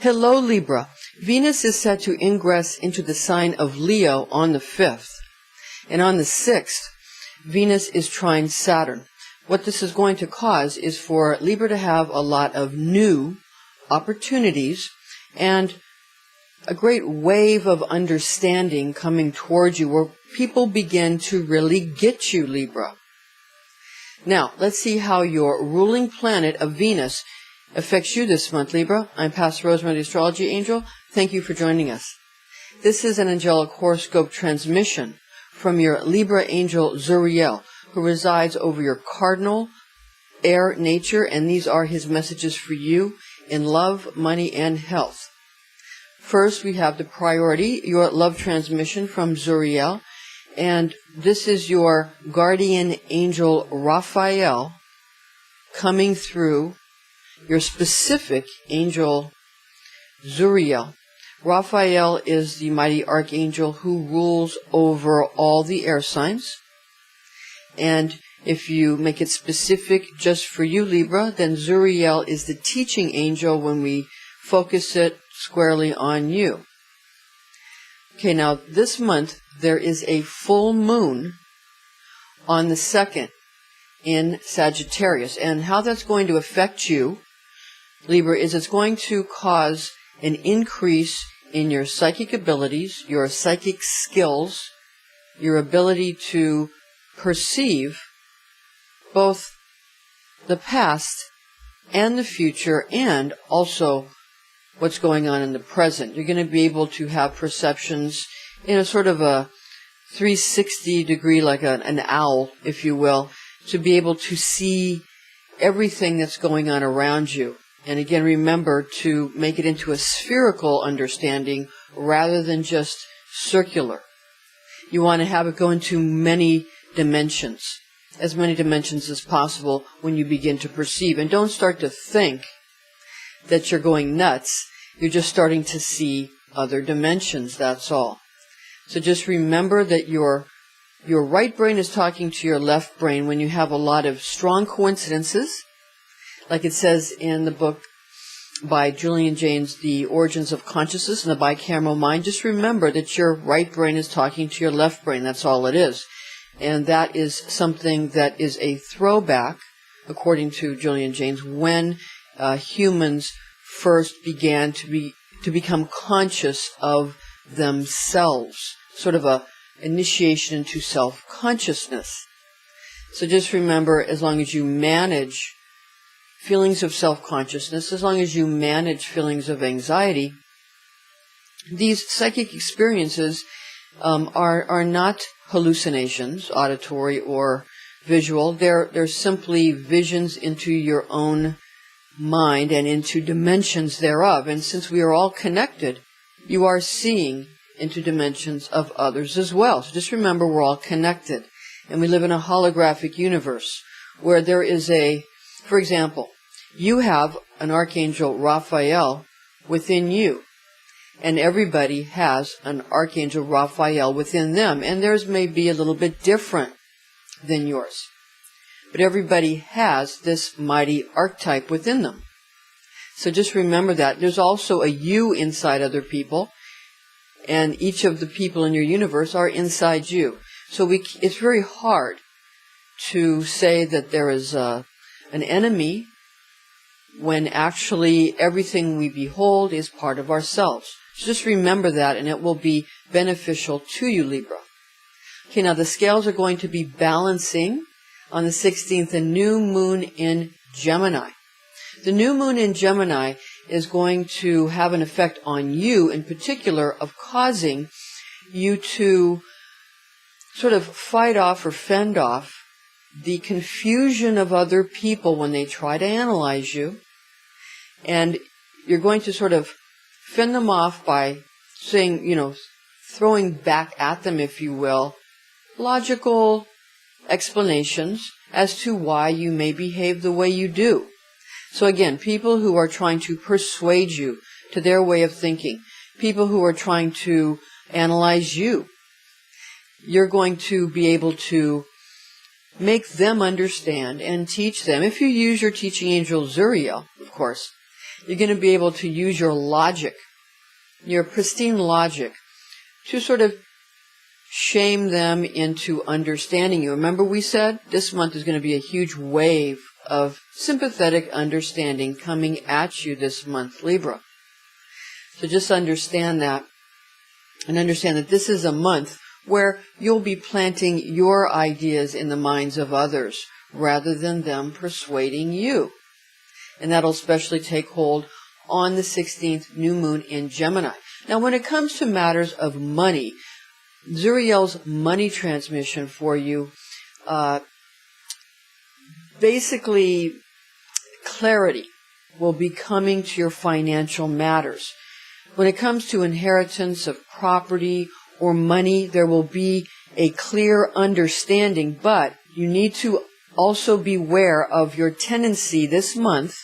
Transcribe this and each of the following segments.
Hello, Libra. Venus is set to ingress into the sign of Leo on the 5th. And on the 6th, Venus is trine Saturn. What this is going to cause is for Libra to have a lot of new opportunities and a great wave of understanding coming towards you where people begin to really get you, Libra. Now, let's see how your ruling planet of Venus affects you this month, Libra. I'm Pastor Rosemary, the Astrology Angel. Thank you for joining us. This is an angelic horoscope transmission from your Libra angel Zodiac, who resides over your cardinal air nature, and these are his messages for you in love, money, and health. First, we have the priority, your love transmission from Zodiac, and this is your guardian angel Raphael coming through your specific angel Zodiac. Raphael is the mighty archangel who rules over all the air signs. And if you make it specific just for you, Libra, then Zodiac is the teaching angel when we focus it squarely on you. Okay, now this month there is a full moon on the 2nd in Sagittarius. And how that's going to affect you, Libra, is it's going to cause an increase in your psychic abilities, your psychic skills, your ability to perceive both the past and the future, and also what's going on in the present. You're going to be able to have perceptions in a sort of a 360 degree, like an owl, if you will, to be able to see everything that's going on around you. And again, remember to make it into a spherical understanding rather than just circular. You want to have it go into many dimensions, as many dimensions as possible when you begin to perceive. And don't start to think that you're going nuts. You're just starting to see other dimensions, that's all. So just remember that your right brain is talking to your left brain when you have a lot of strong coincidences. Like it says in the book by Julian Jaynes, The Origins of Consciousness and the Bicameral Mind, just remember that your right brain is talking to your left brain. That's all it is. And that is something that is a throwback, according to Julian Jaynes, when humans first began to become conscious of themselves, sort of a initiation into self-consciousness. So just remember, as long as you manage feelings of self-consciousness, as long as you manage feelings of anxiety, these psychic experiences are not hallucinations, auditory or visual. They're simply visions into your own mind and into dimensions thereof. And since we are all connected, you are seeing into dimensions of others as well. So just remember, we're all connected. And we live in a holographic universe where there is for example, you have an archangel Raphael within you. And everybody has an archangel Raphael within them. And theirs may be a little bit different than yours. But everybody has this mighty archetype within them. So just remember that. There's also a you inside other people. And each of the people in your universe are inside you. So it's very hard to say that there is an enemy when actually everything we behold is part of ourselves. So just remember that, and it will be beneficial to you, Libra. Okay, now the scales are going to be balancing on the 16th, a new moon in Gemini. The new moon in Gemini is going to have an effect on you in particular of causing you to sort of fight off or fend off the confusion of other people when they try to analyze you. And you're going to sort of fend them off by saying, throwing back at them, if you will, logical explanations as to why you may behave the way you do. So again, people who are trying to persuade you to their way of thinking, people who are trying to analyze you, you're going to be able to make them understand and teach them. If you use your teaching angel Zuriel, of course, You're going to be able to use your logic, your pristine logic, to sort of shame them into understanding you. Remember we said this month is going to be a huge wave of sympathetic understanding coming at you this month, Libra. So just understand that, and understand that this is a month where you'll be planting your ideas in the minds of others rather than them persuading you. And that'll especially take hold on the 16th new moon in Gemini. Now, when it comes to matters of money, Zuriel's money transmission for you, basically clarity will be coming to your financial matters. When it comes to inheritance of property or money, there will be a clear understanding, but you need to also beware of your tendency this month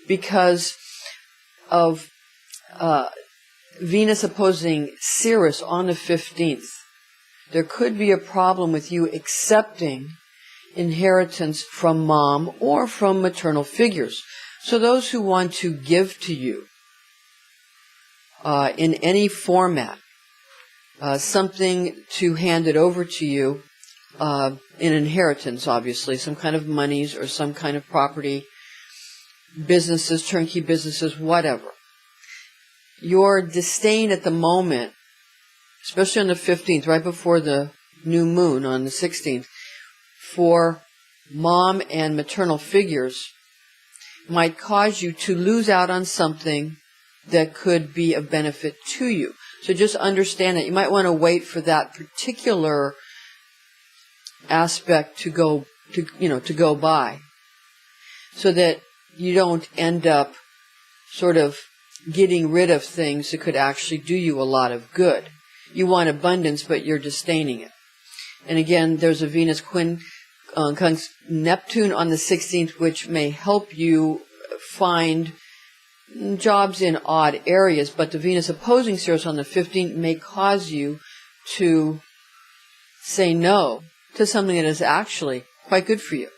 because of Venus opposing Ceres on the 15th. There could be a problem with you accepting inheritance from mom or from maternal figures. So those who want to give to you in any format, something to hand it over to you in inheritance, obviously, some kind of monies or some kind of property, businesses, turnkey businesses, whatever. Your disdain at the moment, especially on the 15th, right before the new moon on the 16th, for mom and maternal figures might cause you to lose out on something that could be of benefit to you. So just understand that you might want to wait for that particular aspect to go by, so that you don't end up sort of getting rid of things that could actually do you a lot of good. You want abundance, but you're disdaining it. And again, there's a Venus conjunct Neptune on the 16th, which may help you find jobs in odd areas, but the Venus opposing Ceres on the 15th may cause you to say no to something that is actually quite good for you.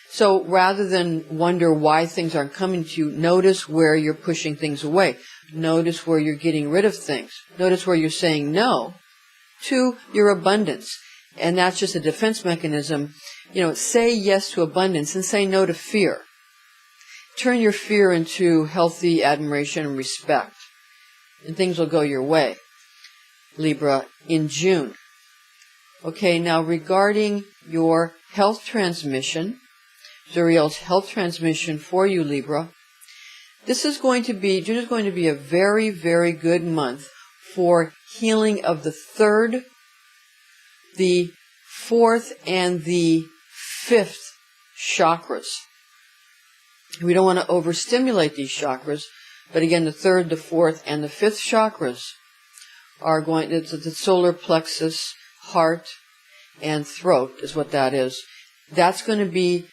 So rather than wonder why things aren't coming to you, notice where you're pushing things away. Notice where you're getting rid of things. Notice where you're saying no to your abundance. And that's just a defense mechanism. Say yes to abundance and say no to fear. Turn your fear into healthy admiration and respect, and things will go your way, Libra, in June. Okay, now regarding your health transmission, Zuriel's health transmission for you, Libra, June is going to be a very, very good month for healing of the 3rd, the 4th, and the 5th chakras. We don't want to overstimulate these chakras, but again, the 3rd, the 4th, and the 5th chakras are it's the solar plexus, heart, and throat is what that is. That's going to be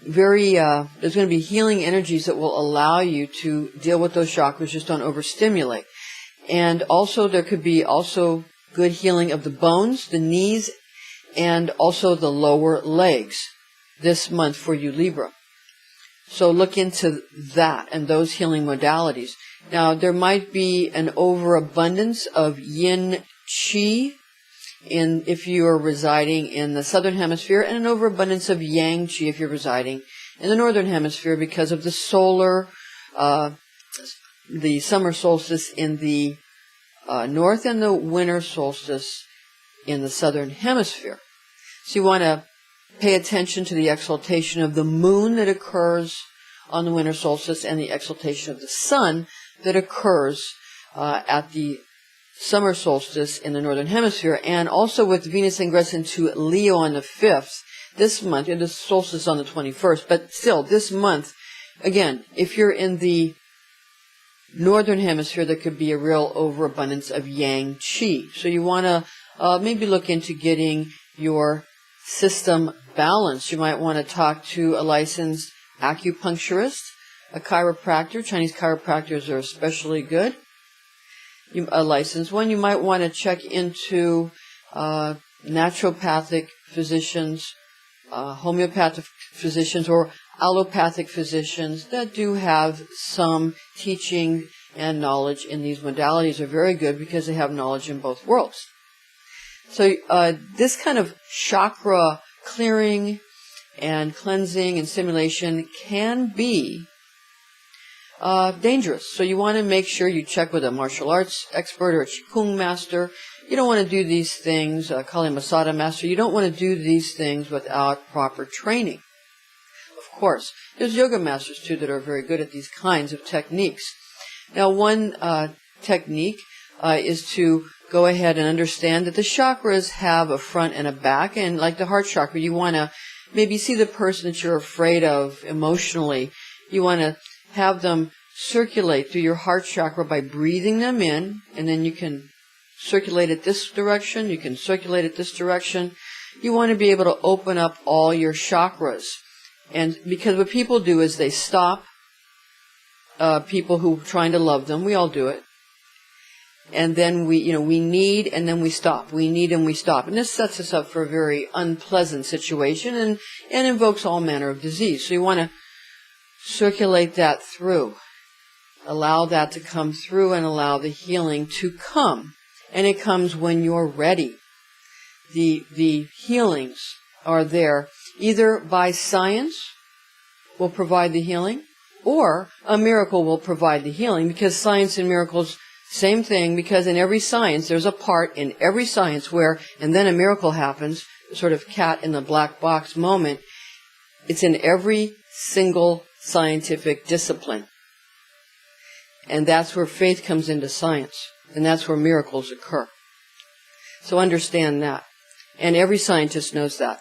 there's going to be healing energies that will allow you to deal with those chakras. Just don't overstimulate. And also there could be also good healing of the bones, the knees, and also the lower legs this month for you, Libra. So look into that and those healing modalities. Now, there might be an overabundance of yin qi if you are residing in the southern hemisphere, and an overabundance of yang qi if you're residing in the northern hemisphere because of the the summer solstice in the north and the winter solstice in the southern hemisphere. So you want to pay attention to the exaltation of the moon that occurs on the winter solstice and the exaltation of the sun that occurs at the summer solstice in the northern hemisphere. And also with Venus ingress into Leo on the 5th this month, and the solstice on the 21st, but still this month, again, if you're in the northern hemisphere, there could be a real overabundance of yang qi. So you want to maybe look into getting your system balanced. You might want to talk to a licensed acupuncturist, a chiropractor. Chinese chiropractors are especially good. A licensed one. You might want to check into naturopathic physicians, homeopathic physicians, or allopathic physicians that do have some teaching and knowledge in these modalities are very good because they have knowledge in both worlds. So this kind of chakra clearing and cleansing and stimulation can be dangerous. So you want to make sure you check with a martial arts expert or a Qigong master. You don't want to do these things, Kali Masada master. You don't want to do these things without proper training. Of course, there's yoga masters too that are very good at these kinds of techniques. Now, one technique is to go ahead and understand that the chakras have a front and a back, and like the heart chakra, you want to maybe see the person that you're afraid of emotionally. You want to have them circulate through your heart chakra by breathing them in, and then you can circulate it this direction, you can circulate it this direction. You want to be able to open up all your chakras. And because what people do is they stop people who are trying to love them. We all do it. And then we need and then we stop. We need and we stop. And this sets us up for a very unpleasant situation and invokes all manner of disease. So you want to circulate that through. Allow that to come through and allow the healing to come. And it comes when you're ready. The healings are there either by science will provide the healing, or a miracle will provide the healing, because science and miracles, same thing, because in every science, there's a part in every science where, and then a miracle happens, sort of cat in the black box moment. It's in every single scientific discipline. And that's where faith comes into science, and that's where miracles occur. So understand that. And every scientist knows that.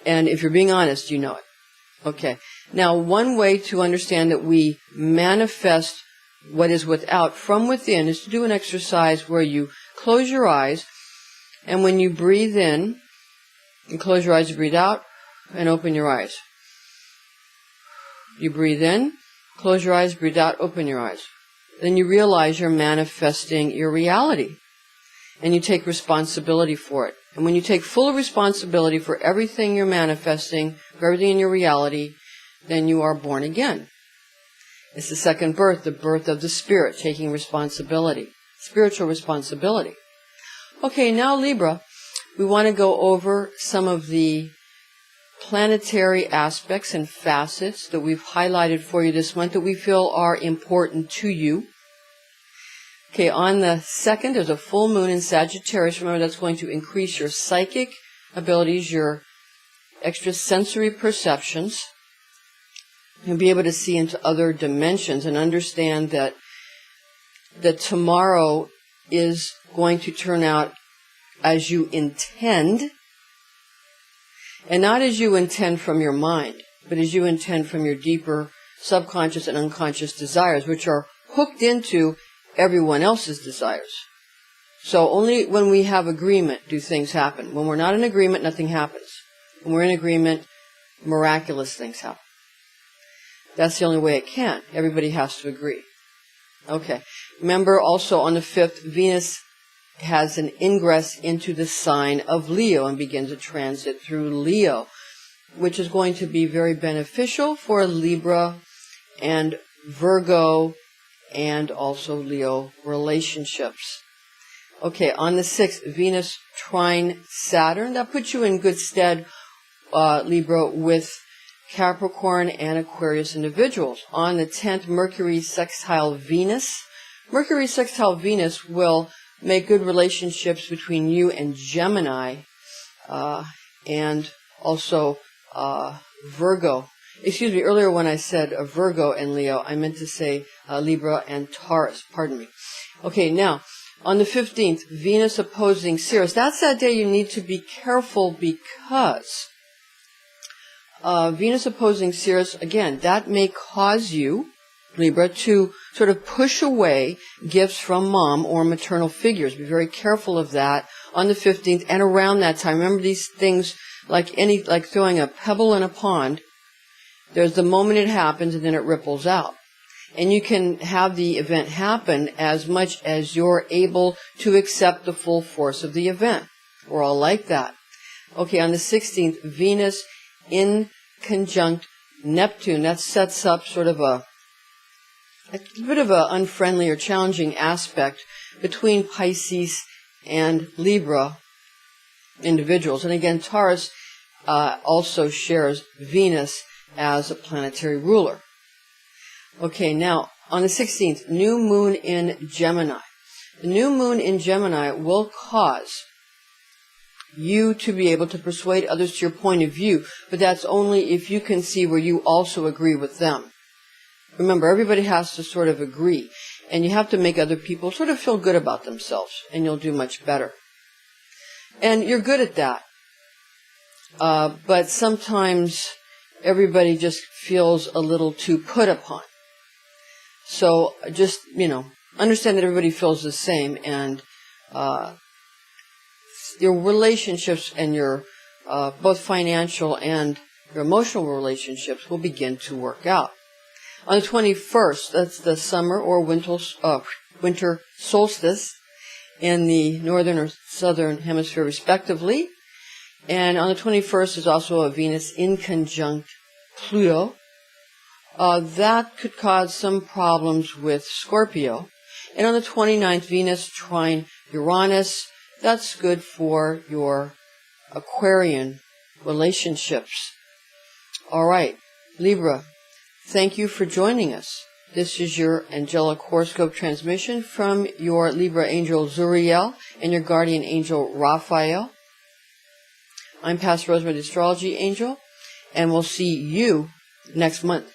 And if you're being honest, you know it. Okay. Now, one way to understand that we manifest what is without from within is to do an exercise where you close your eyes, and when you breathe in, you close your eyes, you breathe out, and open your eyes. You breathe in, close your eyes, breathe out, open your eyes. Then you realize you're manifesting your reality, and you take responsibility for it. And when you take full responsibility for everything you're manifesting, for everything in your reality, then you are born again. It's the second birth, the birth of the spirit, taking responsibility, spiritual responsibility. Okay, now Libra, we want to go over some of the planetary aspects and facets that we've highlighted for you this month that we feel are important to you. Okay, on the 2nd, there's a full moon in Sagittarius. Remember, that's going to increase your psychic abilities, your extrasensory perceptions. You'll be able to see into other dimensions and understand that tomorrow is going to turn out as you intend, and not as you intend from your mind, but as you intend from your deeper subconscious and unconscious desires, which are hooked into everyone else's desires. So only when we have agreement do things happen. When we're not in agreement, nothing happens. When we're in agreement, miraculous things happen. That's the only way it can. Everybody has to agree. Okay. Remember also on the 5th, Venus has an ingress into the sign of Leo and begins a transit through Leo, which is going to be very beneficial for Libra and Virgo and also Leo relationships. Okay, on the 6th, Venus trine Saturn. That puts you in good stead, Libra, with Capricorn and Aquarius individuals. On the 10th, Mercury sextile Venus. Mercury sextile Venus will make good relationships between you and Gemini, and also Virgo. Excuse me, earlier when I said Virgo and Leo, I meant to say Libra and Taurus. Pardon me. Okay, now, on the 15th, Venus opposing Sirius. That's that day you need to be careful because Venus opposing Sirius, again, that may cause you, Libra, to sort of push away gifts from mom or maternal figures. Be very careful of that on the 15th and around that time. Remember, these things, like throwing a pebble in a pond, there's the moment it happens and then it ripples out. And you can have the event happen as much as you're able to accept the full force of the event. We're all like that. Okay, on the 16th, Venus in conjunct Neptune, that sets up sort of a bit of an unfriendly or challenging aspect between Pisces and Libra individuals. And again, Taurus also shares Venus as a planetary ruler. Okay, now, on the 16th, new moon in Gemini. The new moon in Gemini will cause you to be able to persuade others to your point of view, but that's only if you can see where you also agree with them. Remember, everybody has to sort of agree, and you have to make other people sort of feel good about themselves, and you'll do much better. And you're good at that. But sometimes everybody just feels a little too put upon. So just, understand that everybody feels the same, and your relationships and your both financial and your emotional relationships will begin to work out. On the 21st, that's the summer or winter solstice in the northern or southern hemisphere respectively. And on the 21st is also a Venus in conjunct Pluto. That could cause some problems with Scorpio. And on the 29th, Venus trine Uranus. That's good for your Aquarian relationships. All right, Libra, thank you for joining us. This is your angelic horoscope transmission from your Libra angel Zuriel and your guardian angel Raphael. I'm Pastor Rosemary, the Astrology Angel, and we'll see you next month.